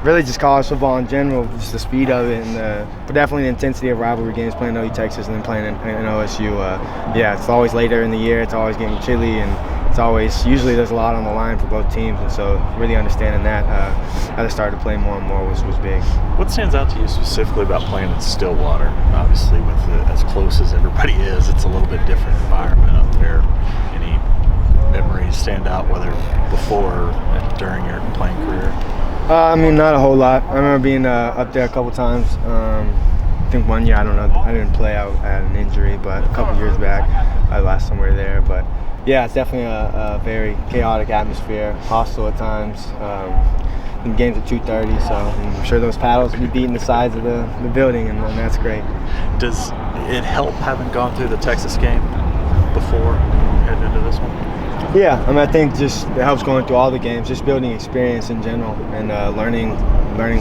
really just college football in general, just the speed of it, and but definitely the intensity of rivalry games, playing OU Texas and then playing in OSU. Yeah, it's always later in the year, it's always getting chilly, and it's always, usually there's a lot on the line for both teams, and so really understanding that as I started to play more and more was big. What stands out to you specifically about playing in Stillwater? Obviously, with as close as everybody is, it's a little bit different environment up there. Any memories stand out, whether before or during your playing career? I mean, not a whole lot. I remember being up there a couple times. I think one year, I don't know, I didn't play. I had an injury, but a couple years back, last time we were there. But yeah, it's definitely a very chaotic atmosphere, hostile at times. The game's at 2:30, so I'm sure those paddles will be beating the sides of the building, and that's great. Does it help having gone through the Texas game before heading into this one? Yeah, I mean, I think just it helps going through all the games, just building experience in general, and learning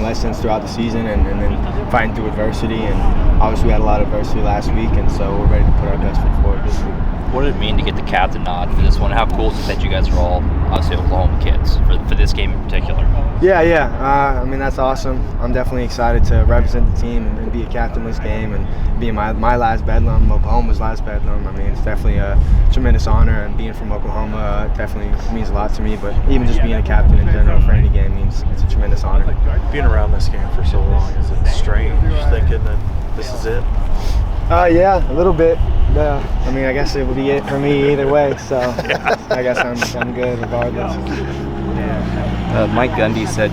lessons throughout the season, and then fighting through adversity. And obviously, we had a lot of adversity last week, and so we're ready to put our best foot forward this week. What did it mean to get the captain nod for this one? How cool is it that you guys are all obviously Oklahoma kids for this game in particular? Yeah. I mean, that's awesome. I'm definitely excited to represent the team and be a captain this game and being my last Bedlam, Oklahoma's last Bedlam. I mean, it's definitely a tremendous honor, and being from Oklahoma definitely means a lot to me. But even just being a captain in general for any game means it's a tremendous honor. Being around this game for so long, is it strange thinking that this is it? Yeah, a little bit. I mean, I guess it would be it for me either way, so I guess I'm good regardless. Mike Gundy said,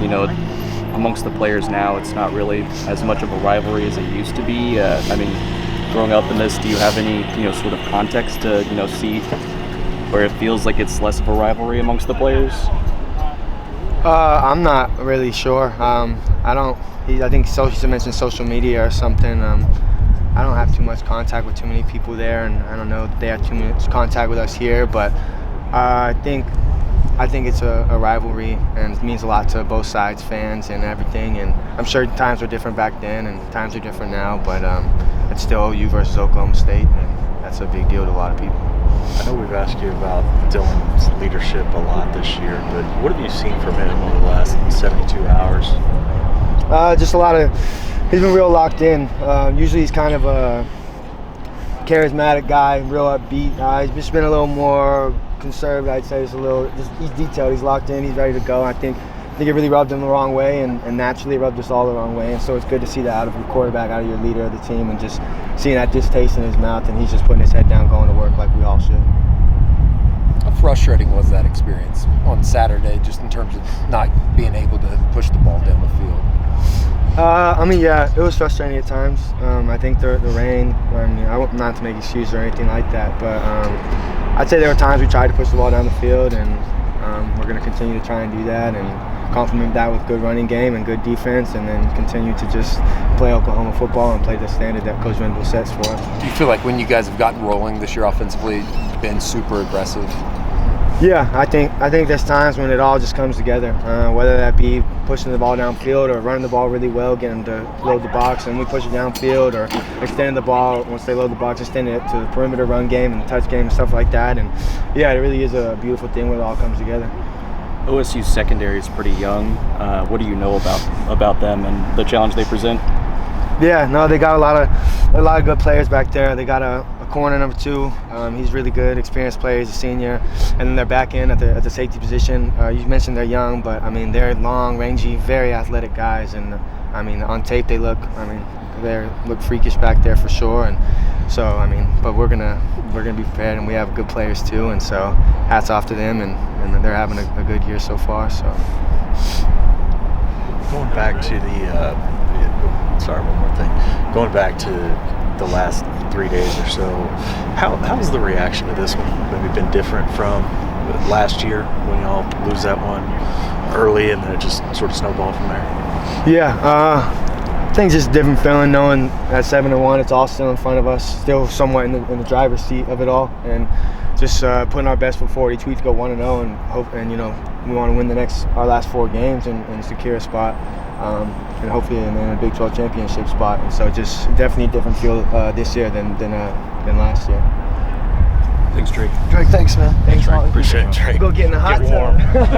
amongst the players now, it's not really as much of a rivalry as it used to be. I mean, growing up in this, do you have any, sort of context to, see where it feels like it's less of a rivalry amongst the players? I'm not really sure. I think he mentioned social media or something. I don't have too much contact with too many people there, and I don't know if they have too much contact with us here, but I think it's a rivalry, and it means a lot to both sides, fans and everything. And I'm sure times were different back then, and times are different now, but it's still OU versus Oklahoma State, and that's a big deal to a lot of people. I know we've asked you about Dylan's leadership a lot this year, but what have you seen from him over the last 72 hours? Just a lot of. He's been real locked in. Usually he's kind of a charismatic guy, real upbeat. He's just been a little more conservative, I'd say. He's detailed, he's locked in, he's ready to go. I think it really rubbed him the wrong way, and naturally rubbed us all the wrong way. And so it's good to see that out of your quarterback, out of your leader of the team, and just seeing that distaste in his mouth, and he's just putting his head down, going to work like we all should. How frustrating was that experience on Saturday, just in terms of not being able to push the ball down the field? Yeah, it was frustrating at times. I think the rain, not to make excuses or anything like that, but I'd say there were times we tried to push the ball down the field, and we're going to continue to try and do that and complement that with good running game and good defense, and then continue to just play Oklahoma football and play the standard that Coach Venable sets for us. Do you feel like when you guys have gotten rolling this year offensively, you've been super aggressive? Yeah, I think there's times when it all just comes together, whether that be pushing the ball downfield or running the ball really well, getting them to load the box, and we push it downfield, or extending the ball once they load the box, extending it to the perimeter run game and the touch game and stuff like that. And yeah, it really is a beautiful thing when it all comes together. OSU's secondary is pretty young. What do you know about them and the challenge they present? Yeah, no, they got a lot of good players back there. They got a corner number 2. He's really good, experienced player. He's a senior. And then they're back in at the safety position. You mentioned they're young, but I mean they're long, rangy, very athletic guys. And I mean on tape they look freakish back there for sure. And so I mean, but we're gonna be prepared, and we have good players too. And so hats off to them, and they're having a good year so far. So going back to one more thing. Going back to the last 3 days or so, how's the reaction to this one maybe been different from last year when y'all lose that one early and then it just sort of snowballed from there? Yeah, I think just a different feeling knowing at 7-1 it's all still in front of us, still somewhat in the driver's seat of it all, and just putting our best foot forward each week to go 1-0 and hope, and we want to win our last 4 games and secure a spot. And hopefully in a Big 12 championship spot. And so just definitely a different feel this year than last year. Thanks, Drake. Drake, thanks, man. Thanks, Drake. Appreciate it, Drake. Go get in the hot warm. tub.